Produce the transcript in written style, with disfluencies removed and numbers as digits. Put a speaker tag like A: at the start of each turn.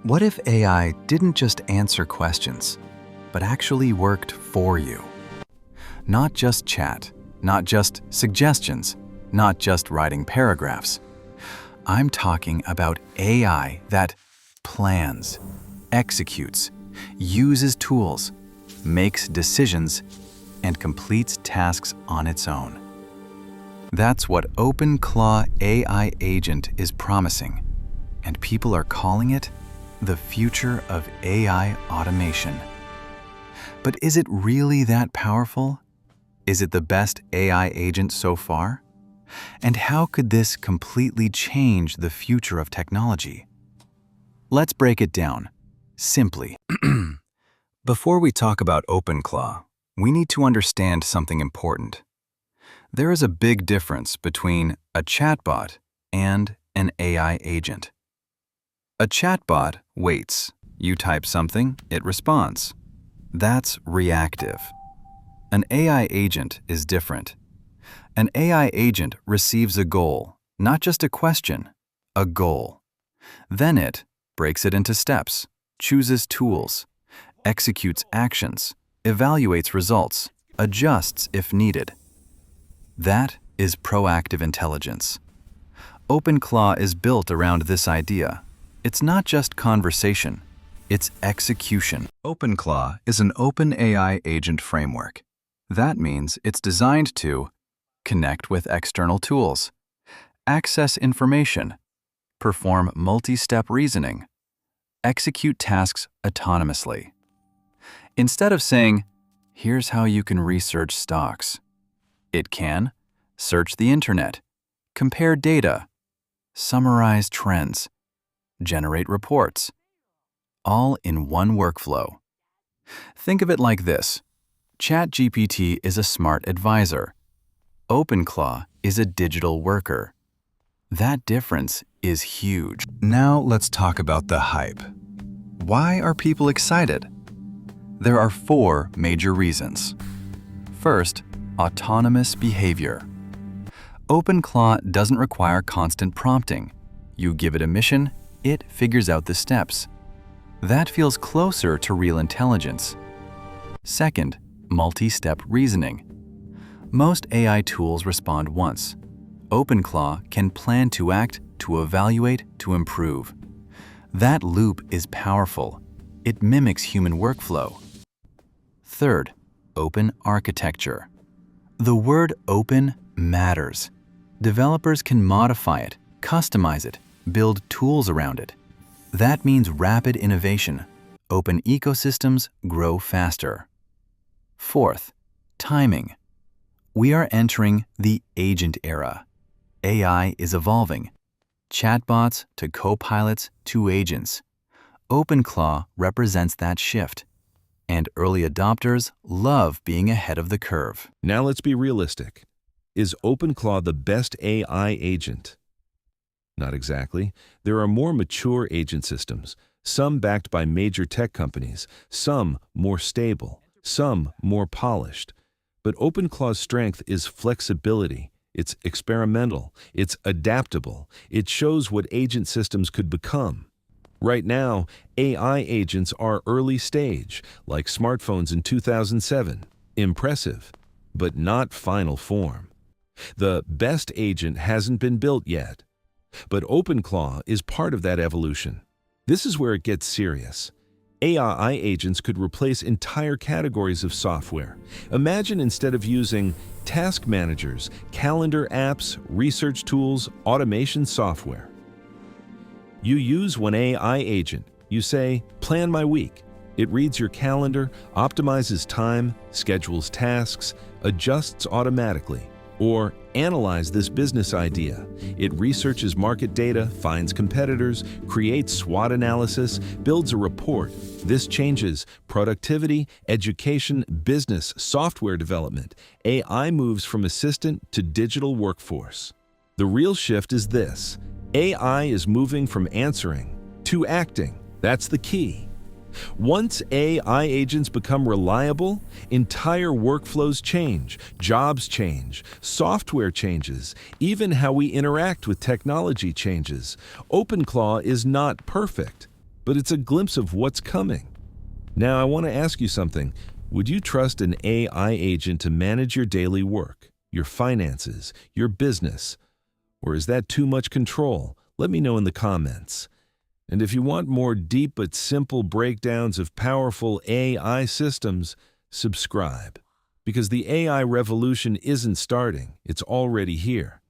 A: What if AI didn't just answer questions, but actually worked for you? Not just chat, not just suggestions, not just writing paragraphs. I'm talking about AI that plans, executes, uses tools, makes decisions, and completes tasks on its own. That's what OpenClaw AI Agent is promising, and people are calling it the future of AI automation. But is it really that powerful? Is it the best AI agent so far? And how could this completely change the future of technology? Let's break it down, simply. Before we talk about OpenClaw, we need to understand something important. There is a big difference between a chatbot and an AI agent. A chatbot waits. You type something, it responds. That's reactive. An AI agent is different. An AI agent receives a goal, not just a question, a goal. Then it breaks it into steps, chooses tools, executes actions, evaluates results, adjusts if needed. That is proactive intelligence. OpenClaw is built around this idea. It's not just conversation, it's execution. OpenClaw is an open AI agent framework. That means it's designed to connect with external tools, access information, perform multi-step reasoning, execute tasks autonomously. Instead of saying, "Here's how you can research stocks," it can search the internet, compare data, summarize trends, generate reports, all in one workflow. Think of it like this. ChatGPT is a smart advisor. OpenClaw is a digital worker. That difference is huge. Now let's talk about the hype. Why are people excited? There are 4 major reasons. First, autonomous behavior. OpenClaw doesn't require constant prompting. You give it a mission, it figures out the steps. That feels closer to real intelligence. Second, multi-step reasoning. Most AI tools respond once. OpenClaw can plan to act, to evaluate, to improve. That loop is powerful. It mimics human workflow. Third, open architecture. The word open matters. Developers can modify it, customize it, build tools around it. That means rapid innovation. Open ecosystems grow faster. Fourth, timing. We are entering the agent era. AI is evolving. Chatbots to co-pilots to agents. OpenClaw represents that shift. And early adopters love being ahead of the curve.
B: Now let's be realistic. Is OpenClaw the best AI agent? Not exactly. There are more mature agent systems, some backed by major tech companies, some more stable, some more polished. But OpenClaw's strength is flexibility. It's experimental. It's adaptable. It shows what agent systems could become. Right now, AI agents are early stage, like smartphones in 2007. Impressive, but not final form. The best agent hasn't been built yet. But OpenClaw is part of that evolution. This is where it gets serious. AI agents could replace entire categories of software. Imagine instead of using task managers, calendar apps, research tools, automation software. You use one AI agent. You say, "Plan my week." It reads your calendar, optimizes time, schedules tasks, adjusts automatically. Or analyze this business idea. It researches market data, finds competitors, creates SWOT analysis, builds a report. This changes productivity, education, business, software development. AI moves from assistant to digital workforce. The real shift is this. AI is moving from answering to acting. That's the key. Once AI agents become reliable, entire workflows change, jobs change, software changes, even how we interact with technology changes. OpenClaw is not perfect, but it's a glimpse of what's coming. Now, I want to ask you something. Would you trust an AI agent to manage your daily work, your finances, your business? Or is that too much control? Let me know in the comments. And if you want more deep but simple breakdowns of powerful AI systems, subscribe. Because the AI revolution isn't starting, it's already here.